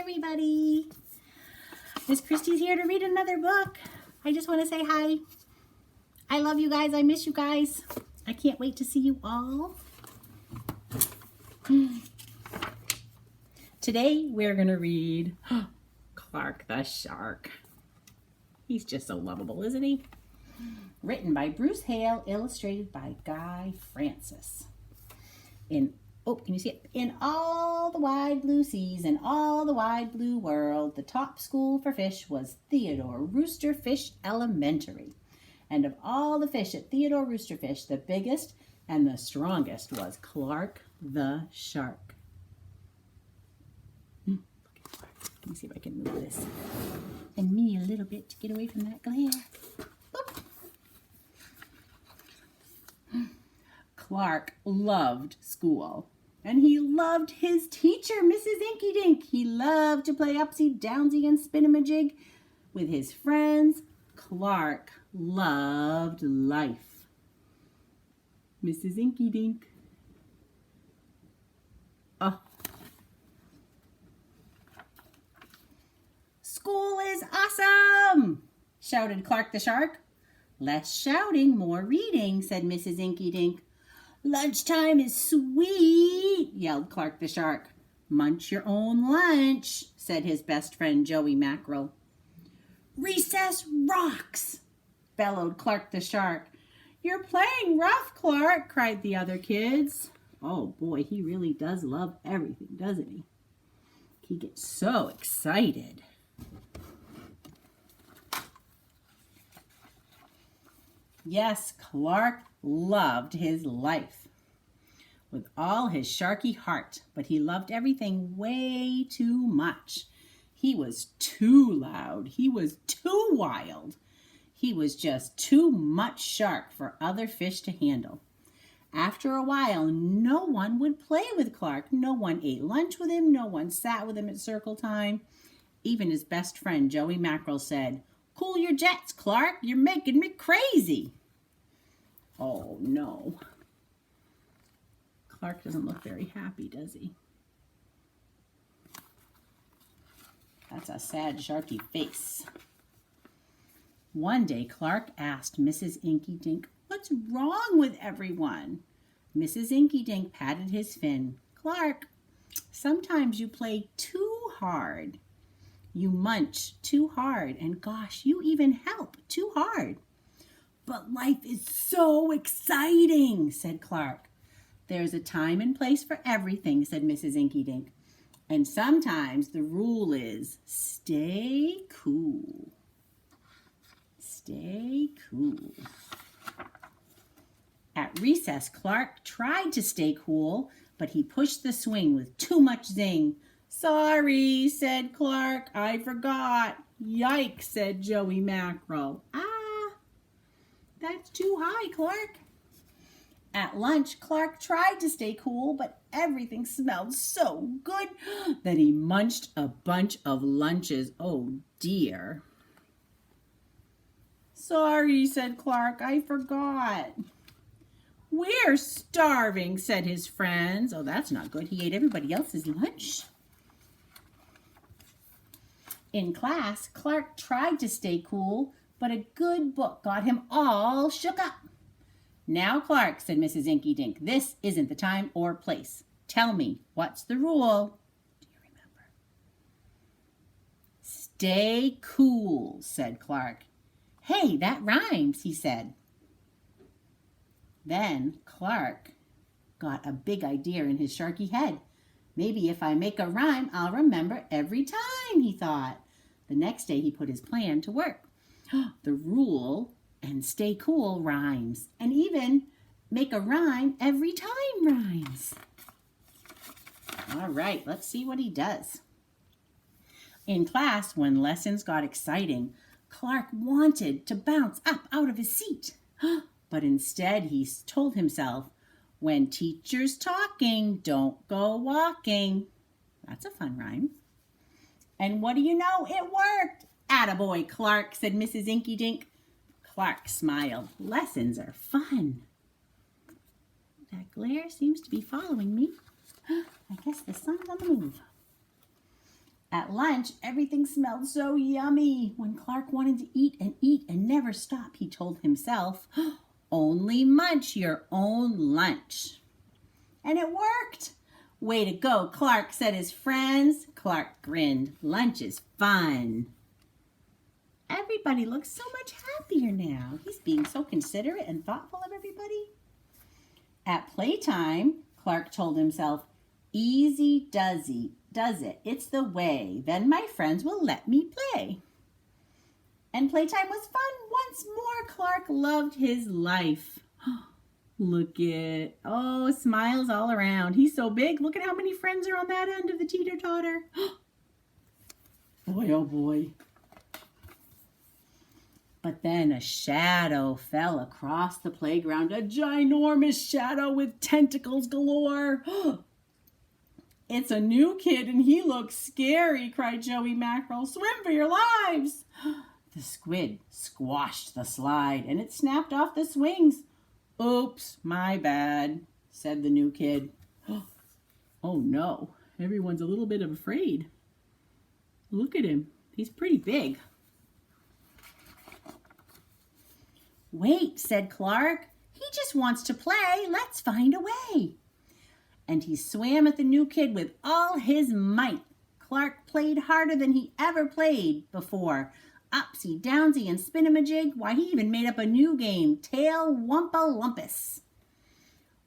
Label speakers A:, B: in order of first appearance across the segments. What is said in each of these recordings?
A: everybody. Miss Christy's here to read another book. I just want to say hi. I love you guys. I miss you guys. I can't wait to see you all. Today we're going to read Clark the Shark. He's just so lovable, isn't he? Written by Bruce Hale, illustrated by Guy Francis. Can you see it? In all the wide blue seas and all the wide blue world, the top school for fish was Theodore Rooster Fish Elementary. And of all the fish at Theodore Rooster Fish, the biggest and the strongest was Clark the Shark. Look at Clark. Let me see if I can move this. And me a little bit to get away from that glare. Clark loved school. And he loved his teacher, Mrs. Inky Dink. He loved to play upsy-downsy and spin-a-majig with his friends. Clark loved life. Mrs. Inky Dink. Oh. School is awesome, shouted Clark the Shark. Less shouting, more reading, said Mrs. Inky Dink. Lunchtime is sweet, yelled Clark the Shark. Munch your own lunch, said his best friend Joey Mackerel. Recess rocks, bellowed Clark the Shark. You're playing rough, Clark, cried the other kids. Oh boy, he really does love everything, doesn't he? He gets so excited. Yes, Clark loved his life with all his sharky heart, but he loved everything way too much. He was too loud. He was too wild. He was just too much shark for other fish to handle. After a while, no one would play with Clark. No one ate lunch with him. No one sat with him at circle time. Even his best friend, Joey Mackerel, said, "Cool your jets, Clark. You're making me crazy." Oh, no. Clark doesn't look very happy, does he? That's a sad, sharky face. One day, Clark asked Mrs. Inky Dink, "What's wrong with everyone?" Mrs. Inky Dink patted his fin. "Clark, sometimes you play too hard. You munch too hard, and gosh, you even help too hard." "But life is so exciting," said Clark. "There's a time and place for everything," said Mrs. Inky Dink. "And sometimes the rule is stay cool. Stay cool." At recess, Clark tried to stay cool, but he pushed the swing with too much zing. "Sorry," said Clark. "I forgot." "Yikes," said Joey Mackerel. That's too high, Clark." At lunch, Clark tried to stay cool, but everything smelled so good that he munched a bunch of lunches. Oh, dear. "Sorry," said Clark. "I forgot." "We're starving," said his friends. Oh, that's not good. He ate everybody else's lunch. In class, Clark tried to stay cool, but a good book got him all shook up. "Now, Clark," said Mrs. Inky Dink, "this isn't the time or place. Tell me, what's the rule?" Do you remember? "Stay cool," said Clark. "Hey, that rhymes," he said. Then Clark got a big idea in his sharky head. "Maybe if I make a rhyme, I'll remember every time," he thought. The next day he put his plan to work. The rule and stay cool rhymes, and even make a rhyme every time rhymes. All right, let's see what he does. In class, when lessons got exciting, Clark wanted to bounce up out of his seat. But instead, he told himself, "When teacher's talking, don't go walking." That's a fun rhyme. And what do you know? It worked. "Attaboy, Clark," said Mrs. Inky Dink. Clark smiled. Lessons are fun. That glare seems to be following me. I guess the sun's on the move. At lunch, everything smelled so yummy. When Clark wanted to eat and never stop, he told himself, only munch your own lunch. And it worked. Way to go, Clark, said his friends. Clark grinned. Lunch is fun. Everybody looks so much happier now. He's being so considerate and thoughtful of everybody. At playtime, Clark told himself, easy does it. It's the way. Then my friends will let me play. And playtime was fun once more. Clark loved his life. Look at, oh, smiles all around. He's so big. Look at how many friends are on that end of the teeter-totter. Boy, oh boy. But then a shadow fell across the playground. A ginormous shadow with tentacles galore. It's a new kid and he looks scary, cried Joey Mackerel. Swim for your lives. The squid squashed the slide and it snapped off the swings. Oops, my bad, said the new kid. Oh no, everyone's a little bit afraid. Look at him, he's pretty big. Wait, said Clark, he just wants to play. Let's find a way. And he swam at the new kid with all his might. Clark played harder than he ever played before. Upsy, downsy, and spin-a-majig. Why, he even made up a new game, Tail Wumpa-Lumpus.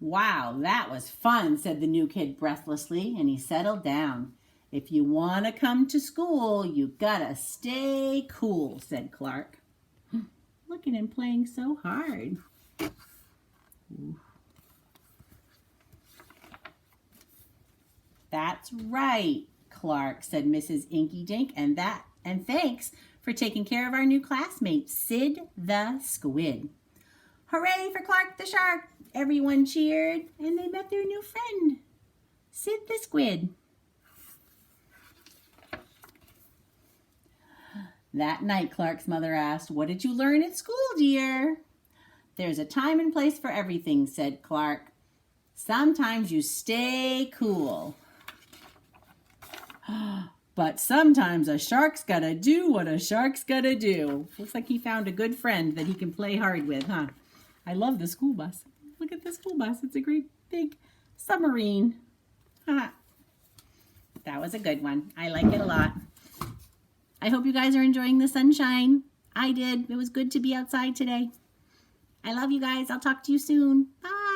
A: Wow, that was fun, said the new kid breathlessly, and he settled down. If you want to come to school, you gotta stay cool, said Clark. Look at him playing so hard. Ooh. That's right, Clark, said Mrs. Inky Dink, and thanks for taking care of our new classmate, Sid the Squid. Hooray for Clark the Shark! Everyone cheered, and they met their new friend, Sid the Squid. That night, Clark's mother asked, what did you learn at school, dear? There's a time and place for everything, said Clark. Sometimes you stay cool. But sometimes a shark's gotta do what a shark's gotta do. Looks like he found a good friend that he can play hard with, huh? I love the school bus. Look at the school bus. It's a great big submarine. That was a good one. I like it a lot. I hope you guys are enjoying the sunshine. I did. It was good to be outside today. I love you guys. I'll talk to you soon. Bye.